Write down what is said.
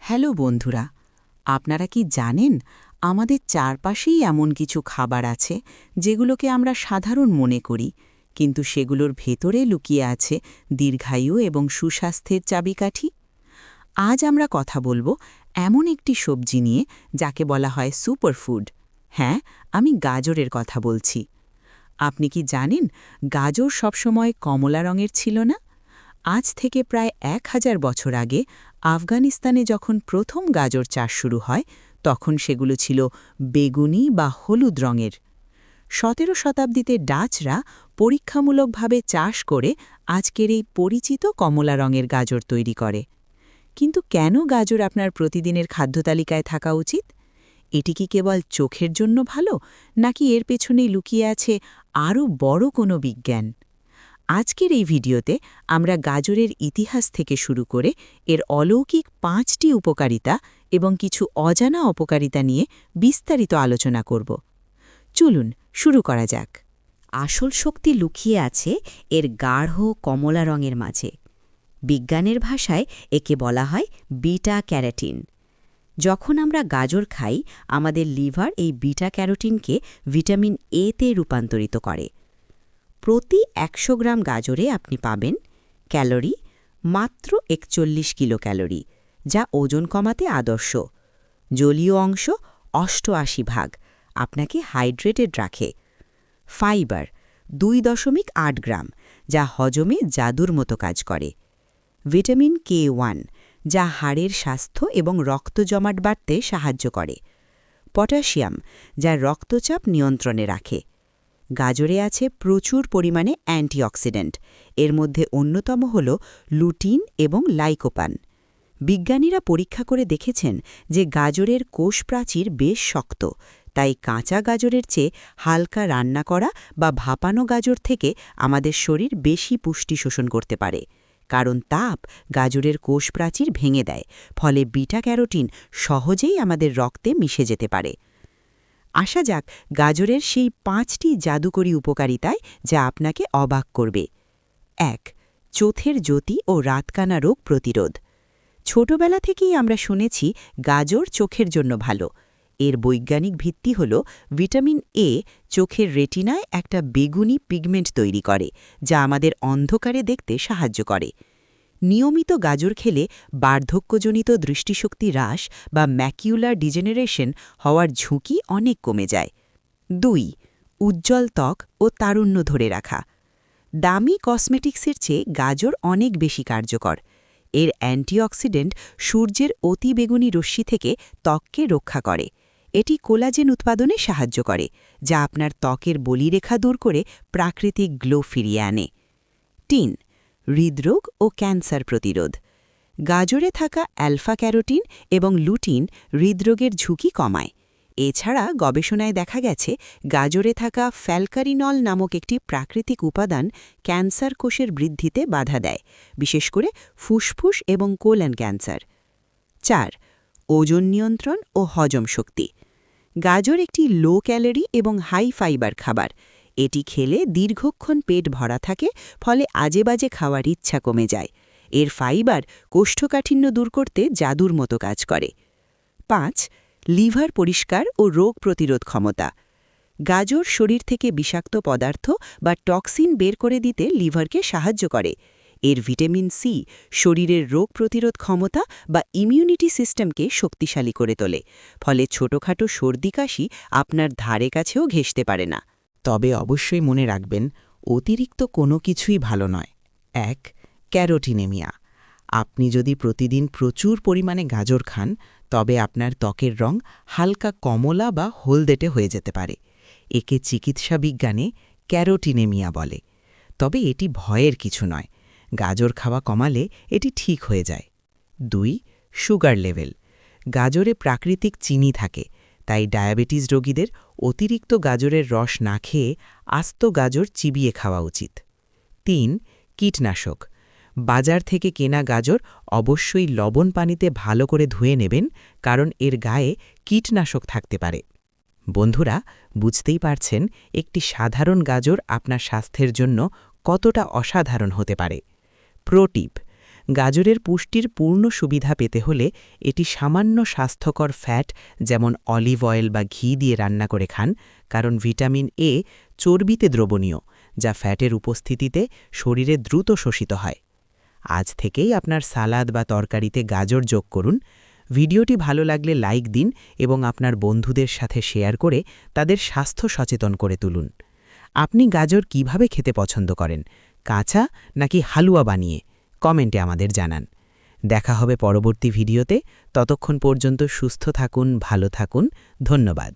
Hello বন্ধুরা, আপনারা কি জানেন আমাদের চারপাশেই এমন কিছু খাবার আছে যেগুলোকে আমরা সাধারণ মনে করি, কিন্তু সেগুলোর ভেতরে লুকিয়ে আছে দীর্ঘায়ু এবং সুস্বাস্থ্যের চাবিকাঠি। আজ আমরা কথা বলবো এমন একটি সবজি নিয়ে যাকে বলা হয় সুপারফুড। হ্যাঁ, আমি গাজরের কথা বলছি। আপনি কি জানেন গাজর সবসময় কমলা রঙের ছিল না? আজ থেকে প্রায় ১,০০০ বছর আগে আফগানিস্তানে যখন প্রথম গাজর চাষ শুরু হয়, তখন সেগুলো ছিল বেগুনি বা হলুদ রঙের। ১৭ শতাব্দীতে ডাচরা পরীক্ষামূলকভাবে চাষ করে আজকের এই পরিচিত কমলা রঙের গাজর তৈরি করে। কিন্তু কেন গাজর আপনার প্রতিদিনের খাদ্যতালিকায় থাকা উচিত? এটি কি কেবল চোখের জন্য ভালো, নাকি এর পেছনেই লুকিয়ে আছে আরও বড় কোনো বিজ্ঞান? আজকের এই ভিডিওতে আমরা গাজরের ইতিহাস থেকে শুরু করে এর অলৌকিক ৫টি উপকারিতা এবং কিছু অজানা অপকারিতা নিয়ে বিস্তারিত আলোচনা করব। চলুন শুরু করা যাক। আসল শক্তি লুকিয়ে আছে এর গাঢ় কমলা রঙের মাঝে। বিজ্ঞানের ভাষায় একে বলা হয় বিটা ক্যারোটিন। যখন আমরা গাজর খাই, আমাদের লিভার এই বিটা ক্যারোটিনকে ভিটামিন এতে রূপান্তরিত করে। প্রতি ১০০ গ্রাম গাজরে আপনি পাবেন ক্যালোরি মাত্র ৪১ কিলো ক্যালোরি, যা ওজন কমাতে আদর্শ। জলীয় অংশ ৮৮ ভাগ, আপনাকে হাইড্রেটেড রাখে। ফাইবার ২.৮ গ্রাম, যা হজমে জাদুর মতো কাজ করে। ভিটামিন K1, যা হাড়ের স্বাস্থ্য এবং রক্ত জমাট বাড়তে সাহায্য করে। পটাশিয়াম, যা রক্তচাপ নিয়ন্ত্রণে রাখে। গাজরে আছে প্রচুর পরিমাণে অ্যান্টিঅক্সিডেন্ট, এর মধ্যে অন্যতম হল লুটিন এবং লাইকোপান। বিজ্ঞানীরা পরীক্ষা করে দেখেছেন যে গাজরের কোষ প্রাচীর বেশ শক্ত, তাই কাঁচা গাজরের চেয়ে হালকা রান্না করা বা ভাপানো গাজর থেকে আমাদের শরীর বেশি পুষ্টি শোষণ করতে পারে, কারণ তাপ গাজরের কোষ প্রাচীর ভেঙে দেয়, ফলে বিটা ক্যারোটিন সহজেই আমাদের রক্তে মিশে যেতে পারে। আসা যাক গাজরের সেই ৫টি জাদুকরী উপকারিতায়, যা আপনাকে অবাক করবে। ১. চোখের জ্যোতি ও রাতকানা রোগ প্রতিরোধ। ছোটবেলা থেকেই আমরা শুনেছি গাজর চোখের জন্য ভালো। এর বৈজ্ঞানিক ভিত্তি হল ভিটামিন এ চোখের রেটিনায় একটা বেগুনি পিগমেন্ট তৈরি করে, যা আমাদের অন্ধকারে দেখতে সাহায্য করে। নিয়মিত গাজর খেলে বার্ধক্যজনিত দৃষ্টিশক্তি হ্রাস বা ম্যাকিউলার ডিজেনারেশন হওয়ার ঝুঁকি অনেক কমে যায়। ২. উজ্জ্বল ত্বক ও তারুণ্য ধরে রাখা। দামি কসমেটিক্সের চেয়ে গাজর অনেক বেশি কার্যকর। এর অ্যান্টিঅক্সিডেন্ট সূর্যের অতিবেগুনি রশ্মি থেকে ত্বককে রক্ষা করে। এটি কোলাজেন উৎপাদনে সাহায্য করে, যা আপনার ত্বকের বলিরেখা দূর করে প্রাকৃতিক গ্লো ফিরিয়ে আনে। ৩. হৃদরোগ ও ক্যান্সার প্রতিরোধ। গাজরে থাকা অ্যালফা ক্যারোটিন এবং লুটিন হৃদরোগের ঝুঁকি কমায়। এছাড়া গবেষণায় দেখা গেছে গাজরে থাকা ফ্যালকারিনল নামক একটি প্রাকৃতিক উপাদান ক্যান্সার কোষের বৃদ্ধিতে বাধা দেয়, বিশেষ করে ফুসফুস এবং কোলন ক্যান্সার। ৪. ওজন নিয়ন্ত্রণ ও হজম শক্তি। গাজর একটি লো ক্যালোরি এবং হাই ফাইবার খাবার। এটি খেলে দীর্ঘক্ষণ পেট ভরা থাকে, ফলে আজেবাজে খাওয়ার ইচ্ছা কমে যায়। এর ফাইবার কোষ্ঠকাঠিন্য দূর করতে জাদুর মতো কাজ করে। ৫. লিভার পরিষ্কার ও রোগ প্রতিরোধ ক্ষমতা। গাজর শরীর থেকে বিষাক্ত পদার্থ বা টক্সিন বের করে দিতে লিভারকে সাহায্য করে। এর ভিটামিন সি শরীরের রোগ প্রতিরোধ ক্ষমতা বা ইমিউনিটি সিস্টেমকে শক্তিশালী করে তোলে, ফলে ছোটখাটো সর্দি কাশি আপনার ধারে কাছেও ঘেঁষতে পারে না। তবে অবশ্যই মনে রাখবেন, অতিরিক্ত কোনো কিছুই ভালো নয়। ১. ক্যারোটিনেমিয়া। আপনি যদি প্রতিদিন প্রচুর পরিমাণে গাজর খান, তবে আপনার ত্বকের রং হালকা কমলা বা হলদেটে হয়ে যেতে পারে। একে চিকিৎসা বিজ্ঞানে ক্যারোটিনেমিয়া বলে। তবে এটি ভয়ের কিছু নয়, গাজর খাওয়া কমালে এটি ঠিক হয়ে যায়। ২. Sugar level. গাজরে প্রাকৃতিক চিনি থাকে, তাই ডায়াবেটিস রোগীদের অতিরিক্ত গাজরের রস না খেয়ে আস্ত গাজর চিবিয়ে খাওয়া উচিত। ৩. কীটনাশক। বাজার থেকে কেনা গাজর অবশ্যই লবণ পানিতে ভালো করে ধুয়ে নেবেন, কারণ এর গায়ে কীটনাশক থাকতে পারে। বন্ধুরা, বুঝতেই পারছেন একটি সাধারণ গাজর আপনার স্বাস্থ্যের জন্য কতটা অসাধারণ হতে পারে। প্রো টিপ: গাজরের পুষ্টির পূর্ণ সুবিধা পেতে হলে এটি সামান্য স্বাস্থ্যকর ফ্যাট যেমন অলিভ অয়েল বা ঘি দিয়ে রান্না করে খান, কারণ ভিটামিন এ চর্বিতে দ্রবণীয়, যা ফ্যাটের উপস্থিতিতে শরীরে দ্রুত শোষিত হয়। আজ থেকেই আপনার সালাদ বা তরকারিতে গাজর যোগ করুন। ভিডিওটি ভালো লাগলে লাইক দিন এবং আপনার বন্ধুদের সাথে শেয়ার করে তাদের স্বাস্থ্য সচেতন করে তুলুন। আপনি গাজর কিভাবে খেতে পছন্দ করেন, কাঁচা নাকি হালুয়া বানিয়ে? কমেন্টে আমাদের জানান। দেখা হবে পরবর্তী ভিডিওতে। ততক্ষণ পর্যন্ত সুস্থ থাকুন, ভালো থাকুন। ধন্যবাদ।